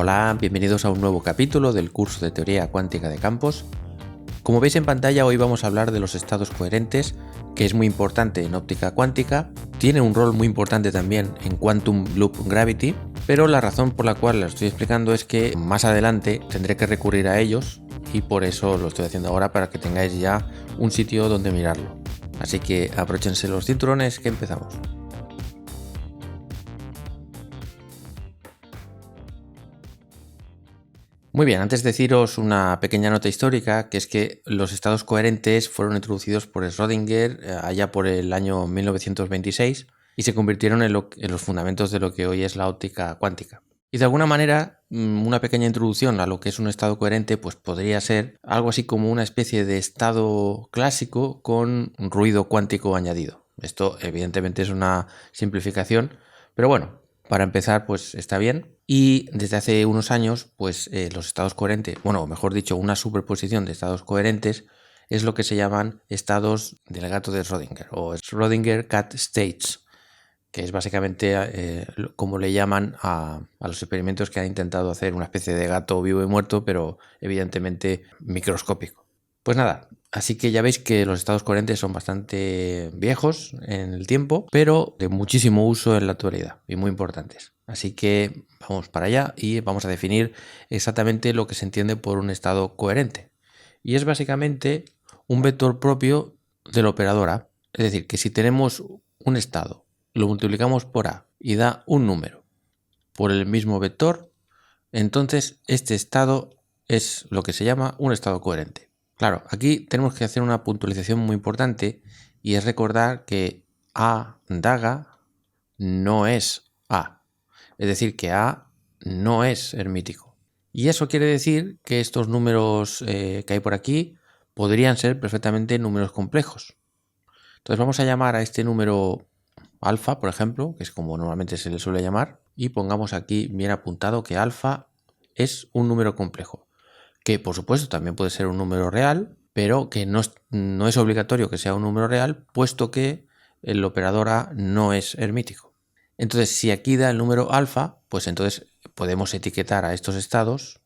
Hola, bienvenidos a un nuevo capítulo del curso de Teoría Cuántica de Campos. Como veis en pantalla, hoy vamos a hablar de los estados coherentes, que es muy importante en óptica cuántica, tiene un rol muy importante también en Quantum Loop Gravity, pero la razón por la cual lo estoy explicando es que más adelante tendré que recurrir a ellos y por eso lo estoy haciendo ahora para que tengáis ya un sitio donde mirarlo. Así que abróchense los cinturones que empezamos. Muy bien, antes de deciros una pequeña nota histórica, que es que los estados coherentes fueron introducidos por Schrödinger allá por el año 1926 y se convirtieron en los fundamentos de lo que hoy es la óptica cuántica. Y de alguna manera, una pequeña introducción a lo que es un estado coherente, pues podría ser algo así como una especie de estado clásico con ruido cuántico añadido. Esto evidentemente es una simplificación, pero bueno, para empezar, pues está bien. Y desde hace unos años, pues los estados coherentes, bueno, o mejor dicho, una superposición de estados coherentes es lo que se llaman estados del gato de Schrödinger o Schrödinger Cat States, que es básicamente como le llaman a los experimentos que han intentado hacer una especie de gato vivo y muerto, pero evidentemente microscópico. Pues nada, así que ya veis que los estados coherentes son bastante viejos en el tiempo, pero de muchísimo uso en la actualidad y muy importantes. Así que vamos para allá y vamos a definir exactamente lo que se entiende por un estado coherente. Y es básicamente un vector propio del operador A. Es decir, que si tenemos un estado, lo multiplicamos por A y da un número por el mismo vector, entonces este estado es lo que se llama un estado coherente. Claro, aquí tenemos que hacer una puntualización muy importante y es recordar que A daga no es A. Es decir, que A no es hermítico. Y eso quiere decir que estos números que hay por aquí podrían ser perfectamente números complejos. Entonces vamos a llamar a este número alfa, por ejemplo, que es como normalmente se le suele llamar, y pongamos aquí bien apuntado que alfa es un número complejo, que por supuesto también puede ser un número real, pero que no es obligatorio que sea un número real, puesto que el operador A no es hermítico. Entonces, si aquí da el número alfa, pues entonces podemos etiquetar a estos estados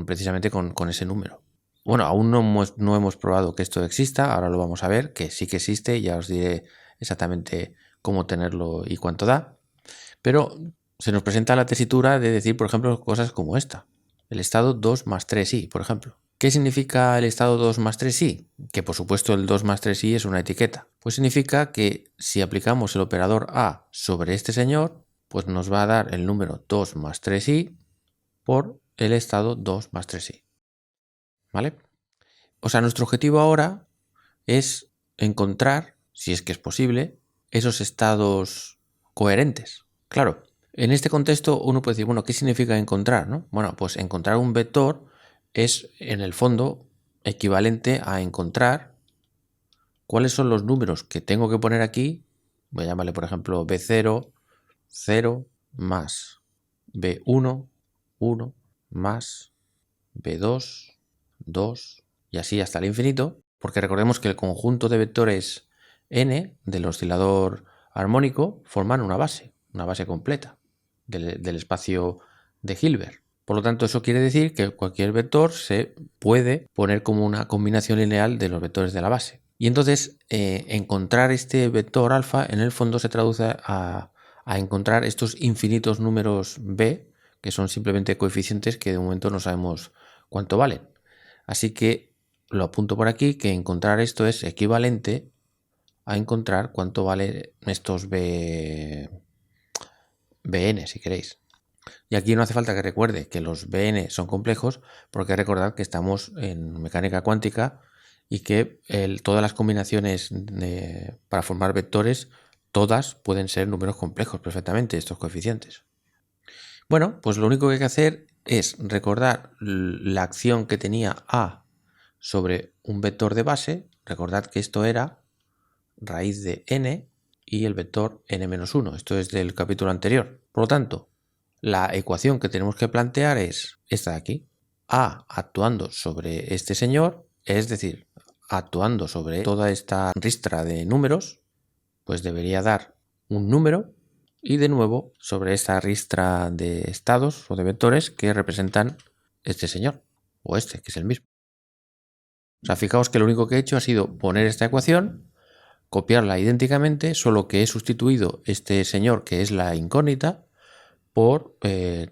precisamente con ese número. Bueno, aún no hemos probado que esto exista, ahora lo vamos a ver, que sí que existe, ya os diré exactamente cómo tenerlo y cuánto da, pero se nos presenta la tesitura de decir, por ejemplo, cosas como esta, el estado 2 más 3i, por ejemplo. ¿Qué significa el estado 2 más 3i? Que por supuesto el 2 más 3i es una etiqueta. Pues significa que si aplicamos el operador A sobre este señor, pues nos va a dar el número 2 más 3i por el estado 2 más 3i. ¿Vale? O sea, nuestro objetivo ahora es encontrar, si es que es posible, esos estados coherentes. Claro, en este contexto uno puede decir, bueno, ¿qué significa encontrar, no? Bueno, pues encontrar un vector es, en el fondo, equivalente a encontrar cuáles son los números que tengo que poner aquí. Voy a llamarle, por ejemplo, B0, 0, más B1, 1, más B2, 2, y así hasta el infinito, porque recordemos que el conjunto de vectores n del oscilador armónico forman una base completa del espacio de Hilbert. Por lo tanto, eso quiere decir que cualquier vector se puede poner como una combinación lineal de los vectores de la base. Y entonces, encontrar este vector alfa en el fondo se traduce a encontrar estos infinitos números b, que son simplemente coeficientes que de momento no sabemos cuánto valen. Así que lo apunto por aquí, que encontrar esto es equivalente a encontrar cuánto vale estos bn, si queréis. Y aquí no hace falta que recuerde que los bn son complejos, porque recordad que estamos en mecánica cuántica y que todas las combinaciones para formar vectores, todas pueden ser números complejos perfectamente, estos coeficientes. Bueno, pues lo único que hay que hacer es recordar la acción que tenía A sobre un vector de base. Recordad que esto era raíz de n y el vector n-1. Esto es del capítulo anterior. Por lo tanto, la ecuación que tenemos que plantear es esta de aquí. A actuando sobre este señor, es decir, actuando sobre toda esta ristra de números, pues debería dar un número y de nuevo sobre esta ristra de estados o de vectores que representan este señor, o este, que es el mismo. O sea, fijaos que lo único que he hecho ha sido poner esta ecuación, copiarla idénticamente, solo que he sustituido este señor, que es la incógnita, por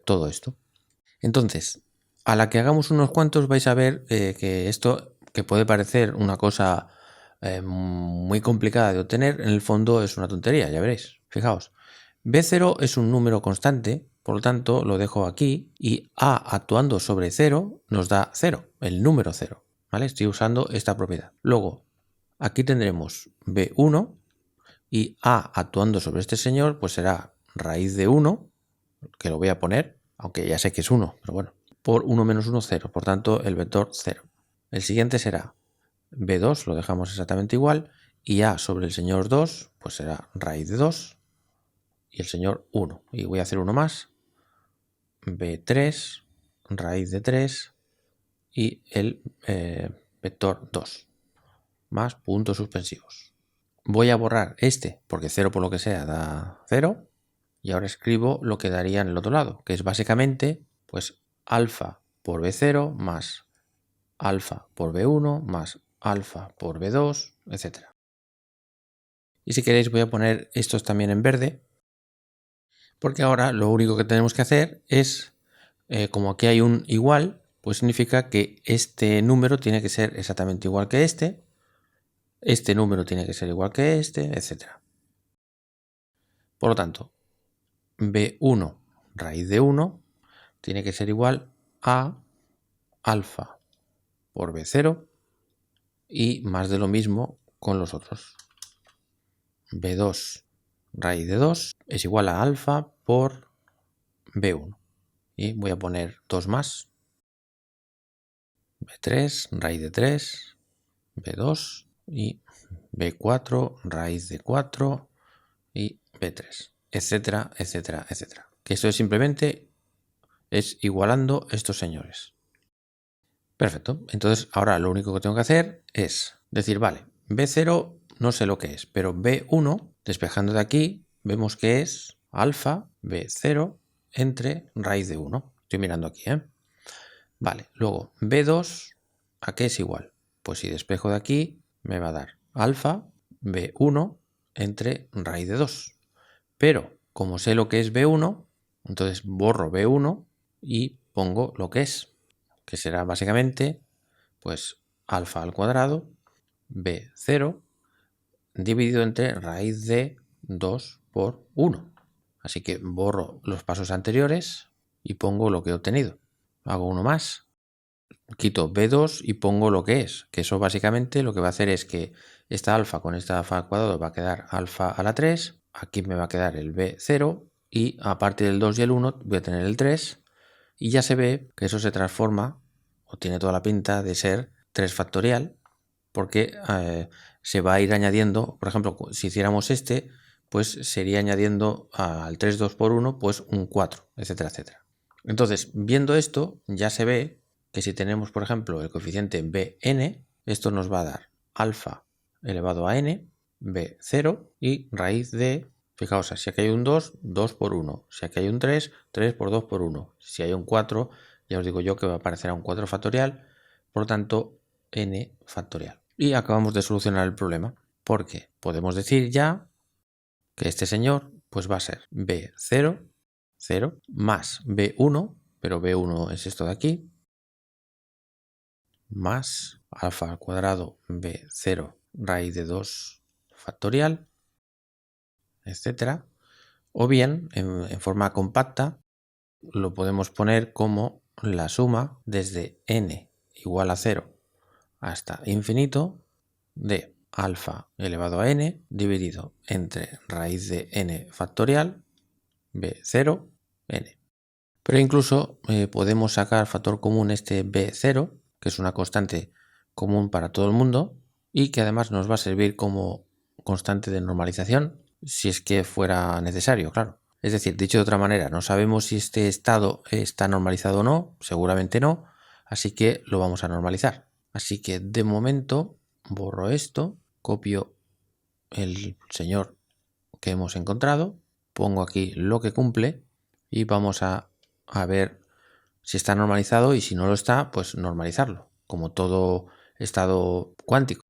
todo esto. Entonces, a la que hagamos unos cuantos vais a ver que esto, que puede parecer una cosa muy complicada de obtener, en el fondo es una tontería, ya veréis. Fijaos, B0 es un número constante, por lo tanto lo dejo aquí, y A actuando sobre 0 nos da 0, el número 0. ¿Vale? Estoy usando esta propiedad. Luego, aquí tendremos B1 y A actuando sobre este señor, pues será raíz de 1, que lo voy a poner, aunque ya sé que es 1, pero bueno, por 1 menos 1, 0, por tanto el vector 0. El siguiente será B2, lo dejamos exactamente igual, y A sobre el señor 2, pues será raíz de 2, y el señor 1. Y voy a hacer uno más, B3, raíz de 3, y el vector 2, más puntos suspensivos. Voy a borrar este, porque 0 por lo que sea da 0, y ahora escribo lo que daría en el otro lado, que es básicamente pues alfa por B0 más alfa por B1 más alfa por B2, etc. Y si queréis voy a poner estos también en verde, porque ahora lo único que tenemos que hacer es, como aquí hay un igual, pues significa que este número tiene que ser exactamente igual que este número tiene que ser igual que este, etc. Por lo tanto, B1 raíz de 1 tiene que ser igual a alfa por B0 y más de lo mismo con los otros. B2 raíz de 2 es igual a alfa por B1. Y voy a poner 2 más. B3 raíz de 3, B2 y B4 raíz de 4 y B3, etcétera, etcétera, etcétera. Que esto es simplemente igualando estos señores. Perfecto. Entonces ahora lo único que tengo que hacer es decir, vale, B0 no sé lo que es, pero B1, despejando de aquí, vemos que es alfa B0 entre raíz de 1. Estoy mirando aquí, ¿eh? Vale, luego B2, ¿a qué es igual? Pues si despejo de aquí, me va a dar alfa B1 entre raíz de 2. Pero como sé lo que es B1, entonces borro B1 y pongo lo que es, que será básicamente pues alfa al cuadrado B0 dividido entre raíz de 2 por 1. Así que borro los pasos anteriores y pongo lo que he obtenido. Hago uno más, quito B2 y pongo lo que es, que eso básicamente lo que va a hacer es que esta alfa con esta alfa al cuadrado va a quedar alfa a la 3, aquí me va a quedar el B0 y a partir del 2 y el 1 voy a tener el 3 y ya se ve que eso se transforma o tiene toda la pinta de ser 3 factorial porque se va a ir añadiendo, por ejemplo, si hiciéramos este, pues sería añadiendo al 3, 2 por 1, pues un 4, etcétera, etcétera. Entonces, viendo esto, ya se ve que si tenemos, por ejemplo, el coeficiente Bn, esto nos va a dar alfa elevado a n, B0 y raíz de, fijaos, si aquí hay un 2, 2 por 1, si aquí hay un 3, 3 por 2 por 1, si hay un 4, ya os digo yo que va a aparecer a un 4 factorial, por lo tanto, n factorial. Y acabamos de solucionar el problema, porque podemos decir ya que este señor pues va a ser B0, 0, más B1, pero B1 es esto de aquí, más alfa al cuadrado B0 raíz de 2 factorial, etcétera. O bien, en forma compacta, lo podemos poner como la suma desde n igual a 0 hasta infinito de alfa elevado a n dividido entre raíz de n factorial B0 n. Pero incluso podemos sacar factor común este B0, que es una constante común para todo el mundo y que además nos va a servir como constante de normalización si es que fuera necesario, claro. Es decir, dicho de otra manera, no sabemos si este estado está normalizado o no, seguramente no, así que lo vamos a normalizar. Así que de momento borro esto, copio el señor que hemos encontrado pongo aquí lo que cumple y vamos a ver si está normalizado, y si no lo está, pues normalizarlo, como todo estado cuántico.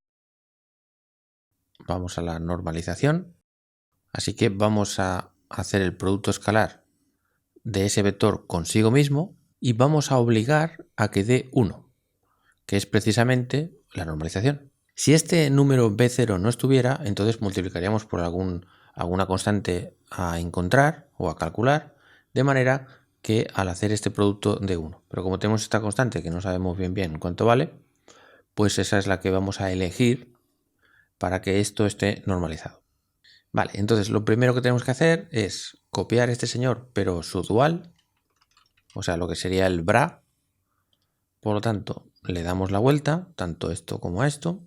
Vamos a la normalización, así que vamos a hacer el producto escalar de ese vector consigo mismo y vamos a obligar a que dé 1, que es precisamente la normalización. Si este número B0 no estuviera, entonces multiplicaríamos por alguna constante a encontrar o a calcular, de manera que al hacer este producto de 1. Pero como tenemos esta constante que no sabemos bien cuánto vale, pues esa es la que vamos a elegir para que esto esté normalizado. Vale, entonces lo primero que tenemos que hacer es copiar este señor, pero su dual, o sea, lo que sería el bra. Por lo tanto, le damos la vuelta, tanto esto como a esto.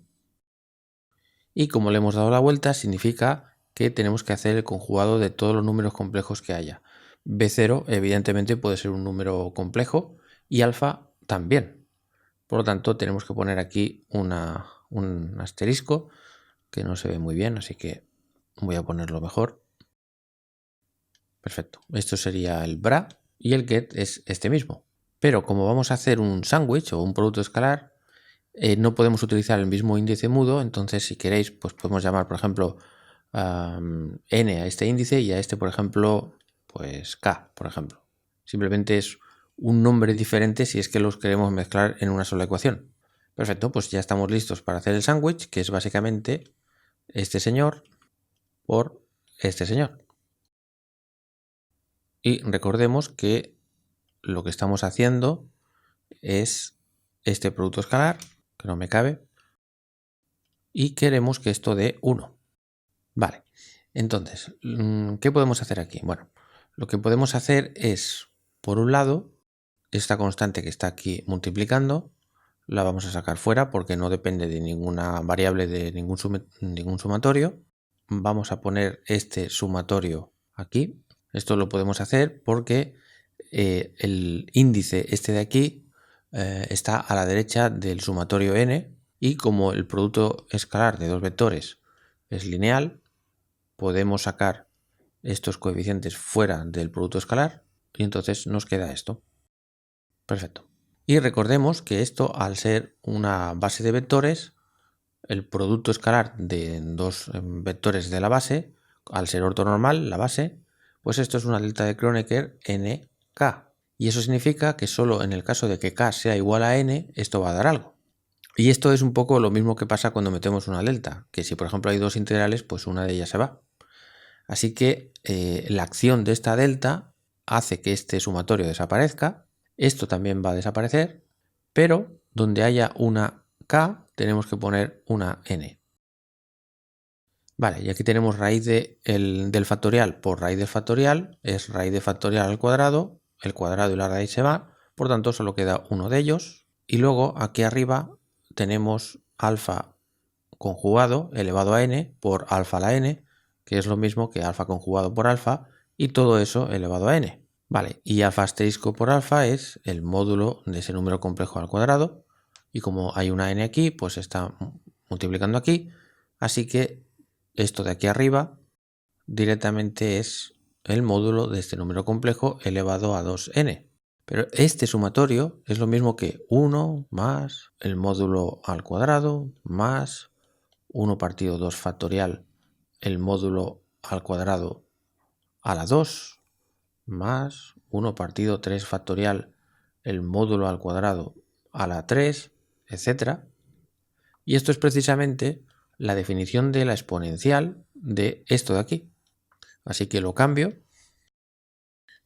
Y como le hemos dado la vuelta, significa que tenemos que hacer el conjugado de todos los números complejos que haya. B0 evidentemente puede ser un número complejo y alfa también. Por lo tanto, tenemos que poner aquí un asterisco que no se ve muy bien, así que voy a ponerlo mejor. Perfecto. Esto sería el bra y el get es este mismo. Pero como vamos a hacer un sándwich o un producto escalar, no podemos utilizar el mismo índice mudo. Entonces, si queréis, pues podemos llamar, por ejemplo, n a este índice y a este, por ejemplo, pues k, por ejemplo. Simplemente es un nombre diferente si es que los queremos mezclar en una sola ecuación. Perfecto, pues ya estamos listos para hacer el sándwich, que es básicamente este señor por este señor. Y recordemos que lo que estamos haciendo es este producto escalar, que no me cabe, y queremos que esto dé 1. Vale, entonces, ¿qué podemos hacer aquí? Bueno, lo que podemos hacer es, por un lado, esta constante que está aquí multiplicando, la vamos a sacar fuera porque no depende de ninguna variable, de ningún sumatorio. Vamos a poner este sumatorio aquí. Esto lo podemos hacer porque el índice este de aquí está a la derecha del sumatorio n, y como el producto escalar de dos vectores es lineal, podemos sacar estos coeficientes fuera del producto escalar y entonces nos queda esto. Perfecto. Y recordemos que esto, al ser una base de vectores, el producto escalar de dos vectores de la base, al ser ortonormal la base, pues esto es una delta de Kronecker nk. Y eso significa que solo en el caso de que k sea igual a n, esto va a dar algo. Y esto es un poco lo mismo que pasa cuando metemos una delta, que si por ejemplo hay dos integrales, pues una de ellas se va. Así que la acción de esta delta hace que este sumatorio desaparezca. Esto también va a desaparecer, pero donde haya una k tenemos que poner una n. Vale, y aquí tenemos raíz del factorial por raíz del factorial, es raíz de factorial al cuadrado, el cuadrado y la raíz se va, por tanto solo queda uno de ellos. Y luego aquí arriba tenemos alfa conjugado elevado a n por alfa a la n, que es lo mismo que alfa conjugado por alfa, y todo eso elevado a n. Vale, y alfa asterisco por alfa es el módulo de ese número complejo al cuadrado, y como hay una n aquí, pues está multiplicando aquí, así que esto de aquí arriba directamente es el módulo de este número complejo elevado a 2n. Pero este sumatorio es lo mismo que 1 más el módulo al cuadrado más 1 partido 2 factorial el módulo al cuadrado a la 2 más 1 partido 3 factorial el módulo al cuadrado a la 3, etc. Y esto es precisamente la definición de la exponencial de esto de aquí. Así que lo cambio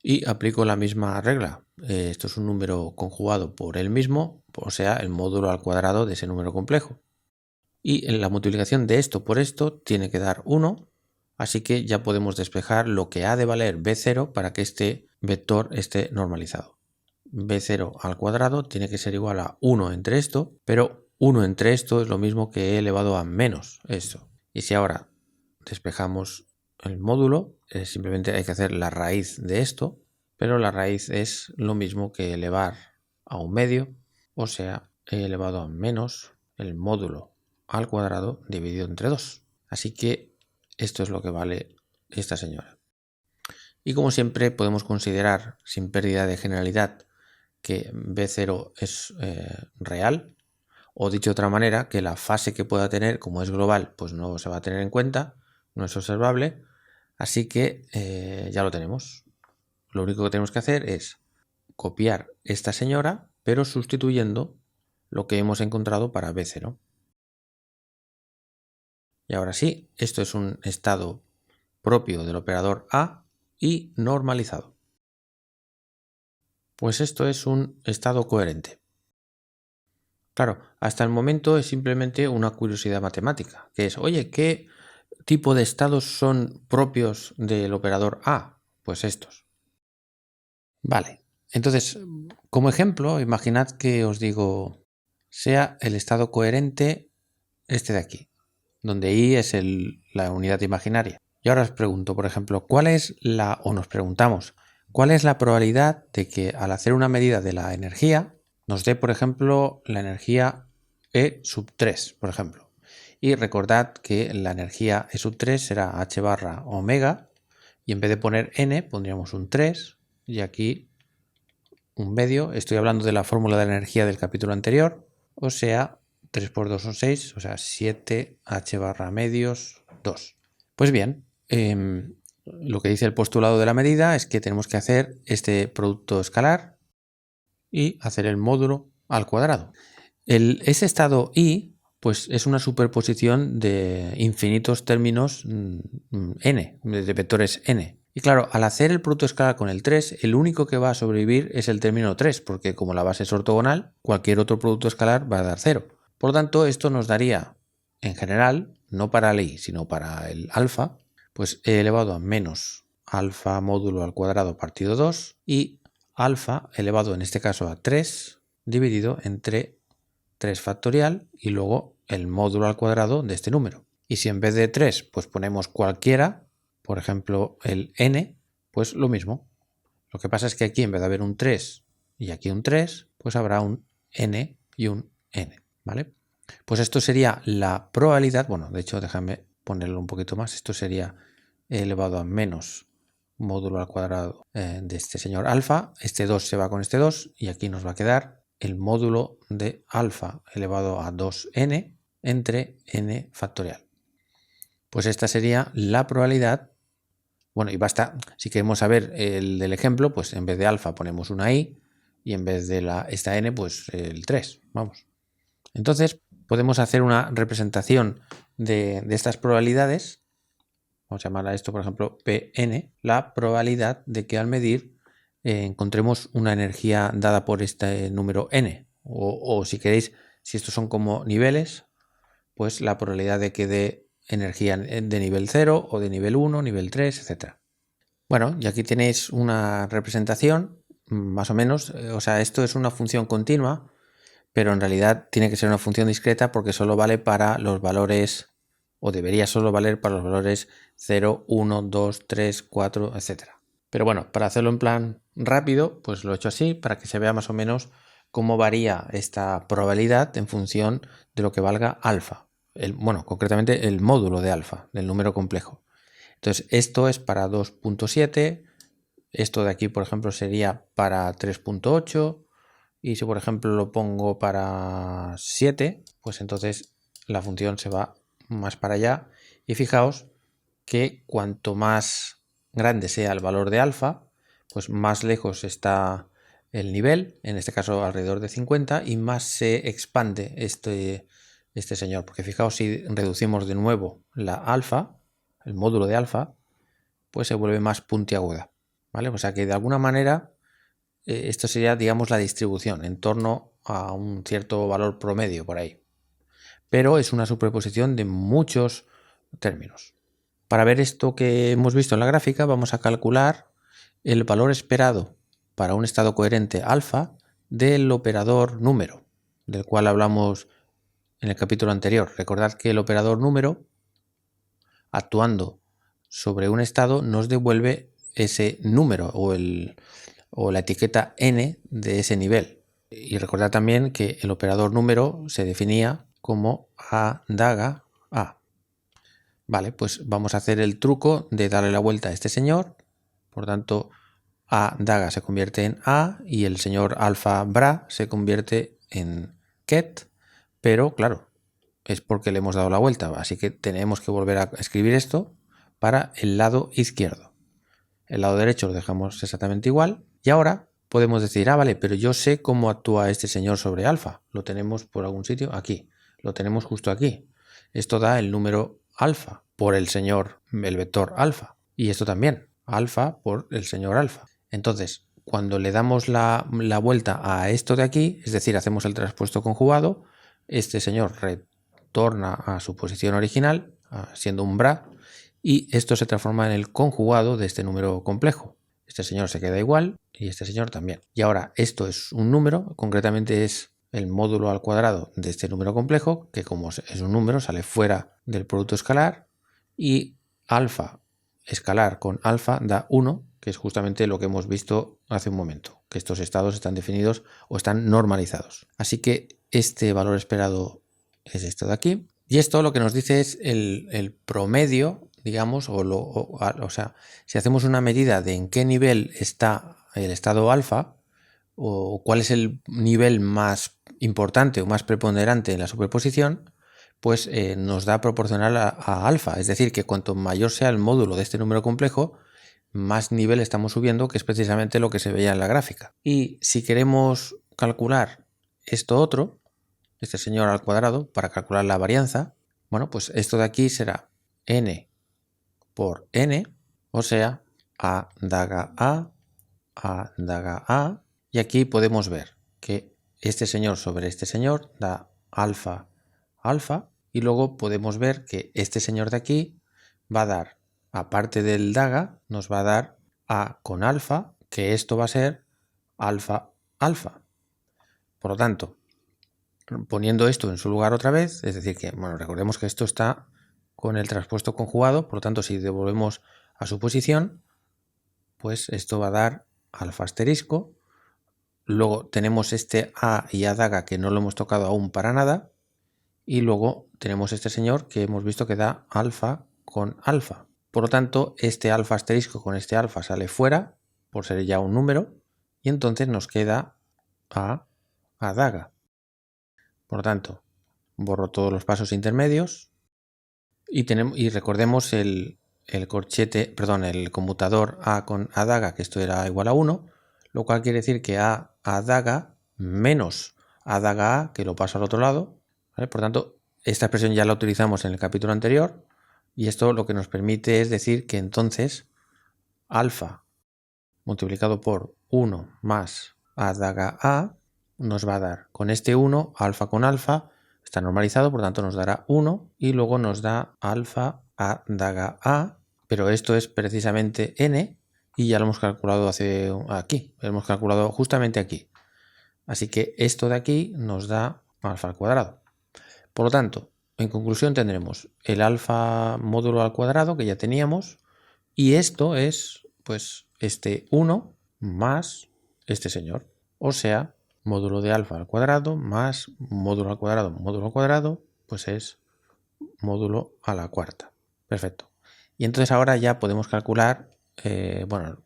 y aplico la misma regla. Esto es un número conjugado por él mismo, o sea, el módulo al cuadrado de ese número complejo. Y en la multiplicación de esto por esto tiene que dar 1, así que ya podemos despejar lo que ha de valer b0 para que este vector esté normalizado. b0 al cuadrado tiene que ser igual a 1 entre esto, pero 1 entre esto es lo mismo que e elevado a menos esto. Y si ahora despejamos el módulo, simplemente hay que hacer la raíz de esto, pero la raíz es lo mismo que elevar a un medio, o sea, e elevado a menos el módulo al cuadrado dividido entre 2. Así que esto es lo que vale esta señora. Y como siempre podemos considerar, sin pérdida de generalidad, que B0 es real, o dicho de otra manera, que la fase que pueda tener, como es global, pues no se va a tener en cuenta, no es observable, así que ya lo tenemos. Lo único que tenemos que hacer es copiar esta señora, pero sustituyendo lo que hemos encontrado para B0. Y ahora sí, esto es un estado propio del operador A y normalizado. Pues esto es un estado coherente. Claro, hasta el momento es simplemente una curiosidad matemática, que es, oye, ¿qué tipo de estados son propios del operador A? Pues estos. Vale, entonces, como ejemplo, imaginad que os digo, sea el estado coherente este de aquí, donde I es la unidad imaginaria. Y ahora os pregunto, por ejemplo, o nos preguntamos, ¿cuál es la probabilidad de que al hacer una medida de la energía nos dé, por ejemplo, la energía E sub 3, por ejemplo? Y recordad que la energía E sub 3 será H barra omega, y en vez de poner N pondríamos un 3, y aquí un medio. Estoy hablando de la fórmula de la energía del capítulo anterior, o sea, 3 por 2 son 6, o sea, 7 H barra medios 2. Pues bien, lo que dice el postulado de la medida es que tenemos que hacer este producto escalar y hacer el módulo al cuadrado. Ese estado I pues es una superposición de infinitos términos n, de vectores n. Y claro, al hacer el producto escalar con el 3, el único que va a sobrevivir es el término 3, porque como la base es ortogonal, cualquier otro producto escalar va a dar 0. Por lo tanto, esto nos daría, en general, no para el I, sino para el alfa, pues e elevado a menos alfa módulo al cuadrado partido 2 y alfa elevado en este caso a 3 dividido entre 3 factorial y luego el módulo al cuadrado de este número. Y si en vez de 3 pues ponemos cualquiera, por ejemplo el n, pues lo mismo. Lo que pasa es que aquí en vez de haber un 3 y aquí un 3, pues habrá un n y un n, ¿vale? Pues esto sería la probabilidad, bueno, de hecho déjame ponerlo un poquito más, esto sería elevado a menos módulo al cuadrado de este señor alfa, este 2 se va con este 2 y aquí nos va a quedar el módulo de alfa elevado a 2n entre n factorial. Pues esta sería la probabilidad. Bueno, y basta, si queremos saber el del ejemplo, pues en vez de alfa ponemos una i y en vez de esta n, pues el 3, vamos. Entonces podemos hacer una representación de estas probabilidades. Vamos a llamar a esto, por ejemplo, Pn, la probabilidad de que al medir encontremos una energía dada por este número n. O si queréis, si estos son como niveles, pues la probabilidad de que dé energía de nivel 0 o de nivel 1, nivel 3, etc. Bueno, y aquí tenéis una representación, más o menos, o sea, esto es una función continua, pero en realidad tiene que ser una función discreta porque solo vale para los valores, o debería solo valer para los valores 0, 1, 2, 3, 4, etc. Pero bueno, para hacerlo en plan rápido, pues lo he hecho así para que se vea más o menos cómo varía esta probabilidad en función de lo que valga alfa. Bueno, concretamente el módulo de alfa, del número complejo. Entonces, esto es para 2.7, esto de aquí, por ejemplo, sería para 3.8, y si por ejemplo lo pongo para 7, pues entonces la función se va más para allá. Y fijaos que cuanto más grande sea el valor de alfa, pues más lejos está el nivel, en este caso alrededor de 50, y más se expande este señor. Porque fijaos, si reducimos de nuevo la alfa, el módulo de alfa, pues se vuelve más puntiaguda, ¿vale? O sea que de alguna manera esto sería, digamos, la distribución en torno a un cierto valor promedio por ahí. Pero es una superposición de muchos términos. Para ver esto que hemos visto en la gráfica, vamos a calcular el valor esperado para un estado coherente alfa del operador número, del cual hablamos en el capítulo anterior. Recordad que el operador número, actuando sobre un estado, nos devuelve ese número o la etiqueta n de ese nivel. Y recordad también que el operador número se definía como a daga a. Vale, pues vamos a hacer el truco de darle la vuelta a este señor Por tanto, A daga se convierte en A y el señor alfa bra se convierte en ket, pero claro, es porque le hemos dado la vuelta, así que tenemos que volver a escribir esto para el lado izquierdo. El lado derecho lo dejamos exactamente igual y ahora podemos decir, vale, pero yo sé cómo actúa este señor sobre alfa. Lo tenemos por algún sitio aquí, lo tenemos justo aquí. Esto da el número alfa por el señor, el vector alfa. Y esto también, alfa por el señor alfa. Entonces, cuando le damos la vuelta a esto de aquí, es decir, hacemos el traspuesto conjugado, este señor retorna a su posición original, siendo un bra, y esto se transforma en el conjugado de este número complejo. Este señor se queda igual y este señor también. Y ahora esto es un número, concretamente es el módulo al cuadrado de este número complejo, que como es un número sale fuera del producto escalar, y alfa escalar con alfa da 1, que es justamente lo que hemos visto hace un momento, que estos estados están definidos o están normalizados. Así que este valor esperado es esto de aquí. Y esto lo que nos dice es el promedio, digamos, o sea, si hacemos una medida de en qué nivel está el estado alfa, o cuál es el nivel más importante o más preponderante en la superposición, pues nos da proporcional a alfa. Es decir, que cuanto mayor sea el módulo de este número complejo, más nivel estamos subiendo, que es precisamente lo que se veía en la gráfica. Y si queremos calcular esto otro, este señor al cuadrado, para calcular la varianza, bueno, pues esto de aquí será n por n, o sea, a daga a, y aquí podemos ver que este señor sobre este señor da alfa, alfa, y luego podemos ver que este señor de aquí va a dar, aparte del daga, nos va a dar a con alfa, que esto va a ser alfa, alfa. Por lo tanto, poniendo esto en su lugar otra vez, es decir que, bueno, recordemos que esto está con el traspuesto conjugado, por lo tanto, si devolvemos a su posición, pues esto va a dar alfa asterisco. Luego tenemos este a y a daga que no lo hemos tocado aún para nada. Y luego tenemos este señor que hemos visto que da alfa con alfa. Por lo tanto, este alfa asterisco con este alfa sale fuera, por ser ya un número, y entonces nos queda a daga. Por lo tanto, borro todos los pasos intermedios y recordemos el corchete, perdón, el conmutador a con a daga, que esto era igual a 1, lo cual quiere decir que a daga menos a daga a, que lo paso al otro lado, ¿vale? Por tanto, esta expresión ya la utilizamos en el capítulo anterior y esto lo que nos permite es decir que entonces alfa multiplicado por 1 más a daga a nos va a dar con este 1 alfa con alfa, está normalizado, por tanto nos dará 1 y luego nos da alfa a daga a, pero esto es precisamente n y ya lo hemos calculado aquí, lo hemos calculado justamente aquí. Así que esto de aquí nos da alfa al cuadrado. Por lo tanto, en conclusión tendremos el alfa módulo al cuadrado que ya teníamos y esto es pues este 1 más este señor, o sea, módulo de alfa al cuadrado más módulo al cuadrado, pues es módulo a la cuarta. Perfecto. Y entonces ahora ya podemos calcular, bueno,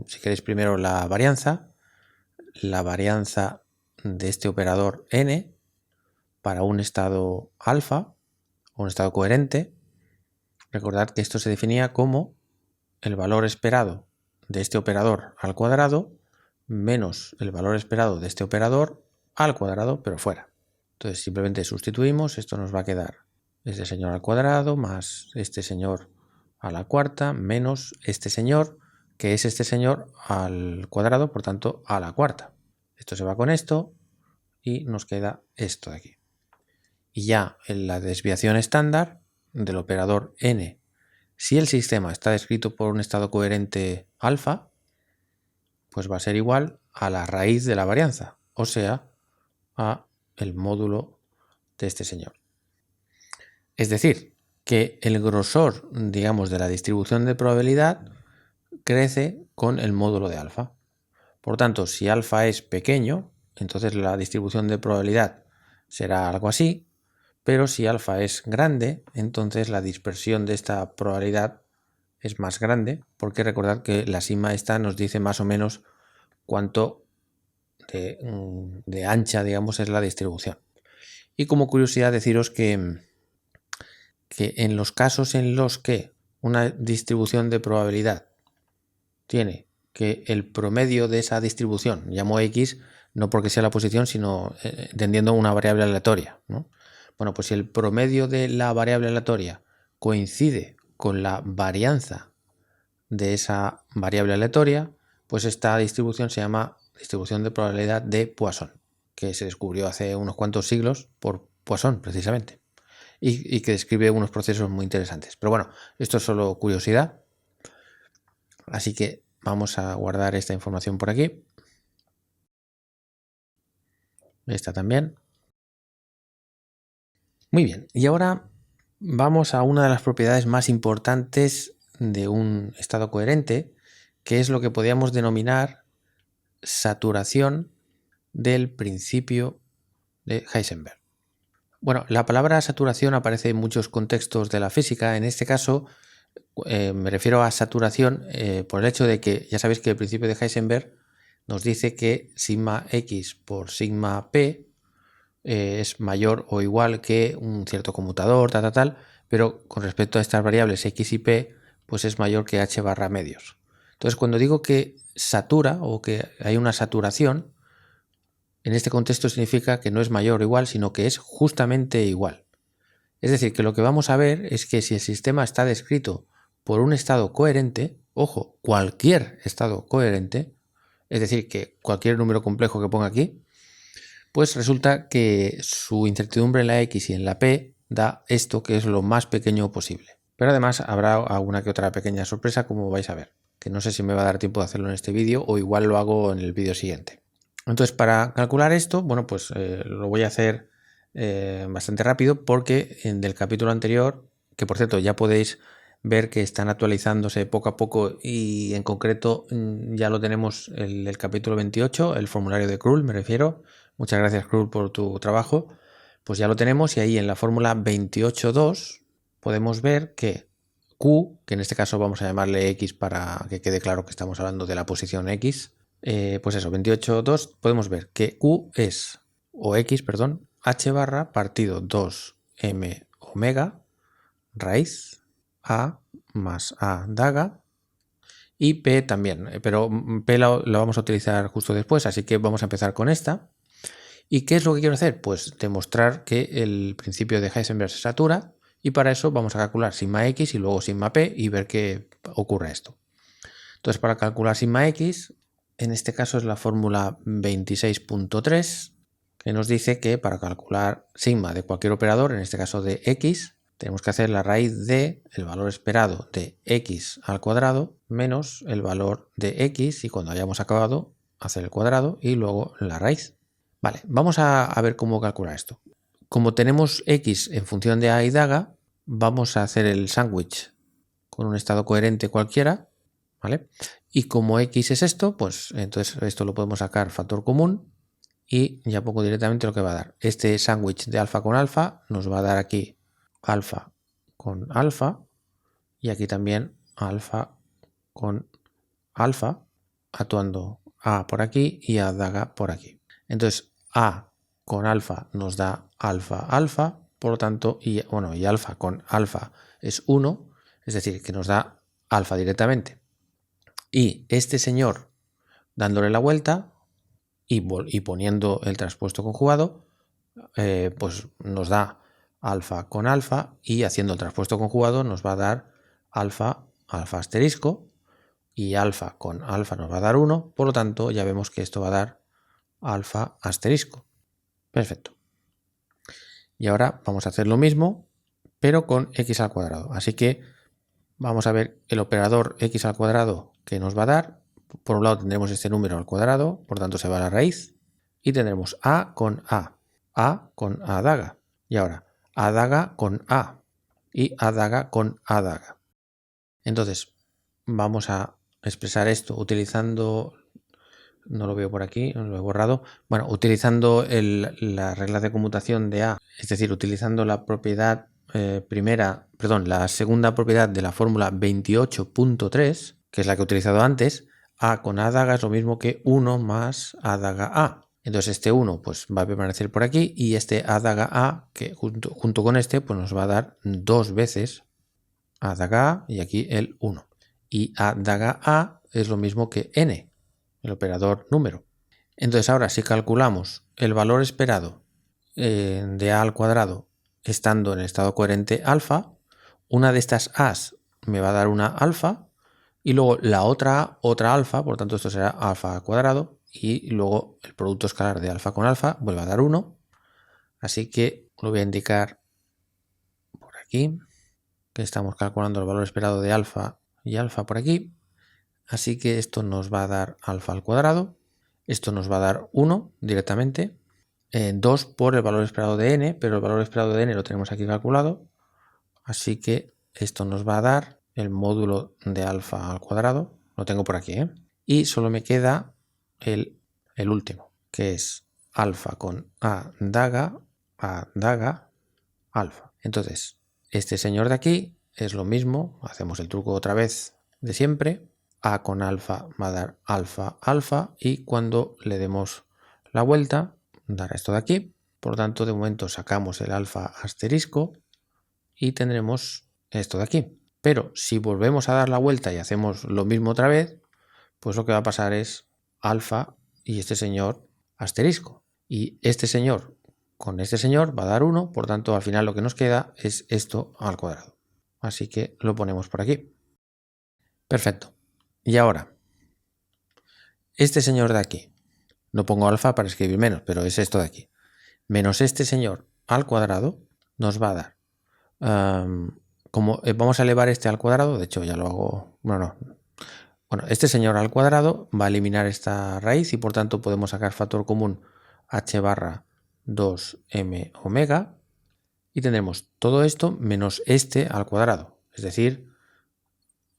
si queréis primero la varianza de este operador n para un estado alfa, o un estado coherente. Recordad que esto se definía como el valor esperado de este operador al cuadrado menos el valor esperado de este operador al cuadrado, pero fuera. Entonces simplemente sustituimos, esto nos va a quedar este señor al cuadrado más este señor a la cuarta menos este señor, que es este señor al cuadrado, por tanto a la cuarta. Esto se va con esto y nos queda esto de aquí. Y ya en la desviación estándar del operador n, si el sistema está descrito por un estado coherente alfa, pues va a ser igual a la raíz de la varianza, o sea, a el módulo de este señor. Es decir, que el grosor, digamos, de la distribución de probabilidad crece con el módulo de alfa. Por tanto, si alfa es pequeño, entonces la distribución de probabilidad será algo así, pero si alfa es grande, entonces la dispersión de esta probabilidad es más grande, porque recordad que la sigma esta nos dice más o menos cuánto de ancha, digamos, es la distribución. Y como curiosidad deciros que en los casos en los que una distribución de probabilidad tiene que el promedio de esa distribución, llamo X, no porque sea la posición, sino entendiendo una variable aleatoria, ¿no? Bueno, pues si el promedio de la variable aleatoria coincide con la varianza de esa variable aleatoria, pues esta distribución se llama distribución de probabilidad de Poisson, que se descubrió hace unos cuantos siglos por Poisson, precisamente, y que describe unos procesos muy interesantes. Pero bueno, esto es solo curiosidad, así que vamos a guardar esta información por aquí. Esta también. Muy bien, y ahora vamos a una de las propiedades más importantes de un estado coherente, que es lo que podríamos denominar saturación del principio de Heisenberg. Bueno, la palabra saturación aparece en muchos contextos de la física. En este caso me refiero a saturación por el hecho de que ya sabéis que el principio de Heisenberg nos dice que sigma x por sigma p es mayor o igual que un cierto conmutador, tal, pero con respecto a estas variables x y p, pues es mayor que h barra medios. Entonces, cuando digo que satura o que hay una saturación, en este contexto significa que no es mayor o igual, sino que es justamente igual. Es decir, que lo que vamos a ver es que si el sistema está descrito por un estado coherente, ojo, cualquier estado coherente, es decir, que cualquier número complejo que ponga aquí, pues resulta que su incertidumbre en la x y en la p da esto, que es lo más pequeño posible. Pero además habrá alguna que otra pequeña sorpresa, como vais a ver, que no sé si me va a dar tiempo de hacerlo en este vídeo o igual lo hago en el vídeo siguiente. Entonces, para calcular esto, bueno, pues lo voy a hacer bastante rápido porque del capítulo anterior, que por cierto ya podéis ver que están actualizándose poco a poco y en concreto ya lo tenemos el capítulo 28, el formulario de Krull me refiero. Muchas gracias Krull por tu trabajo. Pues ya lo tenemos y ahí en la fórmula 28.2 podemos ver que Q, que en este caso vamos a llamarle X para que quede claro que estamos hablando de la posición X, pues eso, 28.2, podemos ver que Q es, o X, perdón, H barra partido 2m omega raíz A más A daga y P también, pero P la vamos a utilizar justo después, así que vamos a empezar con esta. ¿Y qué es lo que quiero hacer? Pues demostrar que el principio de Heisenberg se satura y para eso vamos a calcular sigma x y luego sigma p y ver qué ocurre esto. Entonces, para calcular sigma x, en este caso es la fórmula 26.3, que nos dice que para calcular sigma de cualquier operador, en este caso de x, tenemos que hacer la raíz de el valor esperado de x al cuadrado menos el valor de x y cuando hayamos acabado hacer el cuadrado y luego la raíz. Vale, vamos a ver cómo calcular esto. Como tenemos x en función de a y daga, vamos a hacer el sándwich con un estado coherente cualquiera, ¿vale? Y como x es esto, pues entonces esto lo podemos sacar factor común y ya pongo directamente lo que va a dar. Este sándwich de alfa con alfa nos va a dar aquí alfa con alfa y aquí también alfa con alfa, actuando a por aquí y a daga por aquí. Entonces a con alfa nos da alfa alfa, por lo tanto, y alfa con alfa es 1, es decir, que nos da alfa directamente. Y este señor, dándole la vuelta y poniendo el traspuesto conjugado, pues nos da alfa con alfa y haciendo el traspuesto conjugado nos va a dar alfa, alfa asterisco y alfa con alfa nos va a dar 1, por lo tanto ya vemos que esto va a dar alfa asterisco. Perfecto. Y ahora vamos a hacer lo mismo, pero con x al cuadrado. Así que vamos a ver el operador x al cuadrado que nos va a dar. Por un lado tendremos este número al cuadrado, por tanto se va a la raíz. Y tendremos a con a daga. Y ahora a daga con a y a daga con a daga. Entonces vamos a expresar esto utilizando, no lo veo por aquí, lo he borrado, bueno, utilizando la regla de conmutación de a, es decir, utilizando la propiedad la segunda propiedad de la fórmula 28.3, que es la que he utilizado antes, A con A daga es lo mismo que 1 más A daga A. Entonces este 1 pues, va a permanecer por aquí y este A daga A, que junto con este, pues nos va a dar 2 veces A daga A y aquí el 1. Y A daga A es lo mismo que N, el operador número. Entonces ahora si calculamos el valor esperado de A al cuadrado estando en el estado coherente alfa, una de estas A's me va a dar una alfa y luego la otra A, otra alfa, por tanto esto será alfa al cuadrado y luego el producto escalar de alfa con alfa vuelve a dar 1. Así que lo voy a indicar por aquí, que estamos calculando el valor esperado de alfa y alfa por aquí. Así que esto nos va a dar alfa al cuadrado, esto nos va a dar 1 directamente, 2 por el valor esperado de n, pero el valor esperado de n lo tenemos aquí calculado, así que esto nos va a dar el módulo de alfa al cuadrado, lo tengo por aquí, y solo me queda el último, que es alfa con a daga, alfa. Entonces, este señor de aquí es lo mismo, hacemos el truco otra vez de siempre, a con alfa va a dar alfa, alfa, y cuando le demos la vuelta, dará esto de aquí. Por tanto, de momento sacamos el alfa asterisco y tendremos esto de aquí. Pero si volvemos a dar la vuelta y hacemos lo mismo otra vez, pues lo que va a pasar es alfa y este señor asterisco. Y este señor con este señor va a dar 1, por tanto al final lo que nos queda es esto al cuadrado. Así que lo ponemos por aquí. Perfecto. Y ahora, este señor de aquí, no pongo alfa para escribir menos, pero es esto de aquí, menos este señor al cuadrado nos va a dar, como vamos a elevar este al cuadrado, de hecho ya lo hago, bueno, este señor al cuadrado va a eliminar esta raíz y por tanto podemos sacar factor común h barra 2m omega y tendremos todo esto menos este al cuadrado, es decir,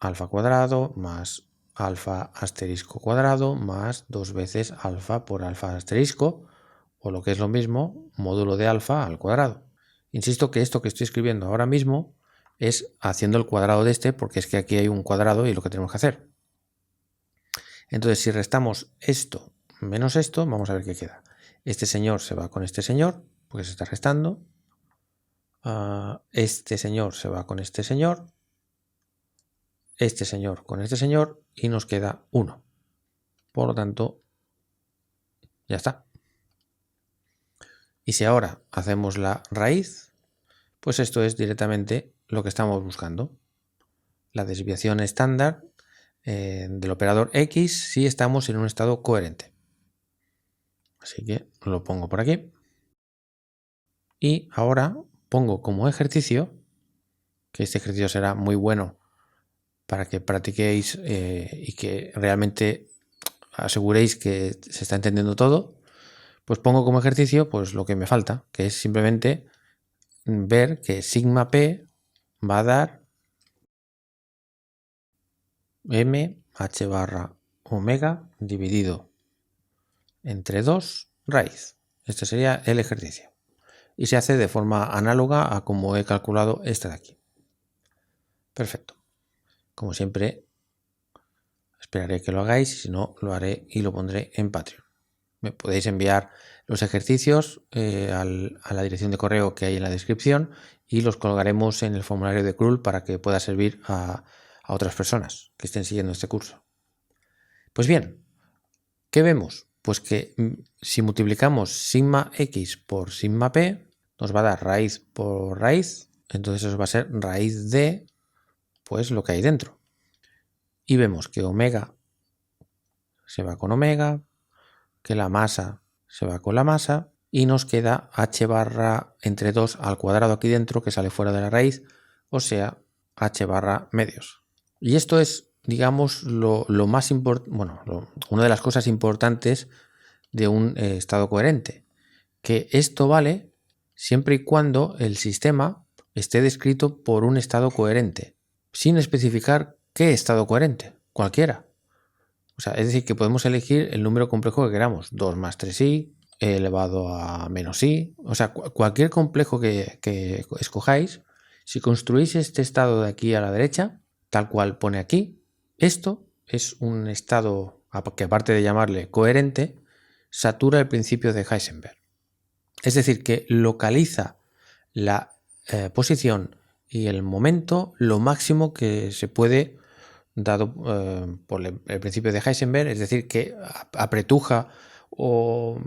alfa cuadrado más alfa asterisco cuadrado más 2 veces alfa por alfa asterisco, o lo que es lo mismo, módulo de alfa al cuadrado. Insisto que esto que estoy escribiendo ahora mismo es haciendo el cuadrado de este, porque es que aquí hay un cuadrado y lo que tenemos que hacer. Entonces, si restamos esto menos esto, vamos a ver qué queda. Este señor se va con este señor, porque se está restando. Este señor se va con este señor. Este señor con este señor y nos queda 1. Por lo tanto, ya está. Y si ahora hacemos la raíz, pues esto es directamente lo que estamos buscando. La desviación estándar del operador x si estamos en un estado coherente. Así que lo pongo por aquí. Y ahora pongo como ejercicio, que este ejercicio será muy bueno para que practiquéis y que realmente aseguréis que se está entendiendo todo, pues pongo como ejercicio pues lo que me falta, que es simplemente ver que sigma p va a dar m h barra omega dividido entre 2 raíz. Este sería el ejercicio. Y se hace de forma análoga a como he calculado este de aquí. Perfecto. Como siempre, esperaré que lo hagáis, y si no, lo haré y lo pondré en Patreon. Me podéis enviar los ejercicios a la dirección de correo que hay en la descripción y los colgaremos en el formulario de CRUL para que pueda servir a otras personas que estén siguiendo este curso. Pues bien, ¿qué vemos? Pues que si multiplicamos sigma x por sigma p, nos va a dar raíz por raíz, entonces eso va a ser raíz de pues lo que hay dentro. Y vemos que omega se va con omega, que la masa se va con la masa y nos queda h barra entre 2 al cuadrado aquí dentro que sale fuera de la raíz, o sea, h barra medios. Y esto es, digamos, lo más importante, bueno, una de las cosas importantes de un estado coherente, que esto vale siempre y cuando el sistema esté descrito por un estado coherente, sin especificar qué estado coherente, cualquiera. O sea, es decir, que podemos elegir el número complejo que queramos, 2 más 3i, elevado a menos i, o sea, cualquier complejo que escojáis, Si construís este estado de aquí a la derecha, tal cual pone aquí, esto es un estado que, aparte de llamarle coherente, satura el principio de Heisenberg. Es decir, que localiza la posición y el momento lo máximo que se puede, dado por el principio de Heisenberg, es decir, que apretuja o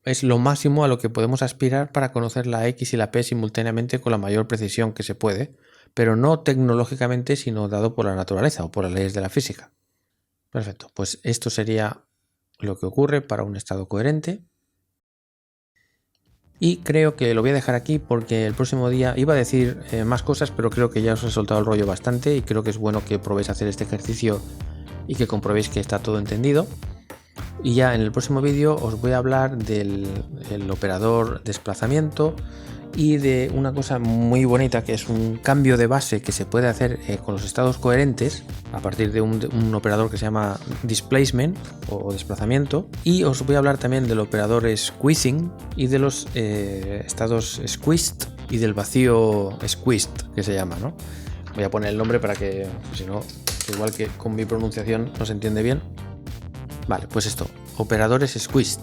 es lo máximo a lo que podemos aspirar para conocer la X y la P simultáneamente con la mayor precisión que se puede, pero no tecnológicamente, sino dado por la naturaleza o por las leyes de la física. Perfecto, pues esto sería lo que ocurre para un estado coherente. Y creo que lo voy a dejar aquí porque el próximo día iba a decir más cosas, pero creo que ya os he soltado el rollo bastante y creo que es bueno que probéis a hacer este ejercicio y que comprobéis que está todo entendido. Y ya en el próximo vídeo os voy a hablar del operador desplazamiento y de una cosa muy bonita que es un cambio de base que se puede hacer con los estados coherentes a partir de un operador que se llama displacement o desplazamiento. Y os voy a hablar también del operador squeezing y de los estados squeezed y del vacío squeezed que se llama, ¿no? Voy a poner el nombre para que, si no, igual que con mi pronunciación no se entiende bien. Vale, pues esto, operadores squeezed,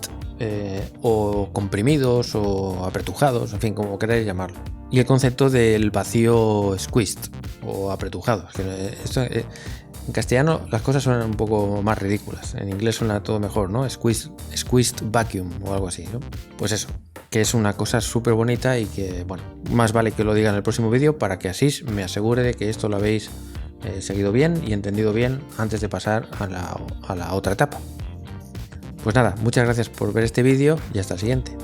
o comprimidos o apretujados, en fin, como queráis llamarlo. Y el concepto del vacío squeezed o apretujado. En castellano las cosas suenan un poco más ridículas, en inglés suena todo mejor, ¿no? Squeezed vacuum o algo así, ¿no? Pues eso, que es una cosa súper bonita y que, bueno, más vale que lo diga en el próximo vídeo para que así me asegure de que esto lo habéis seguido bien y entendido bien antes de pasar a la otra etapa. Pues nada, muchas gracias por ver este vídeo y hasta el siguiente.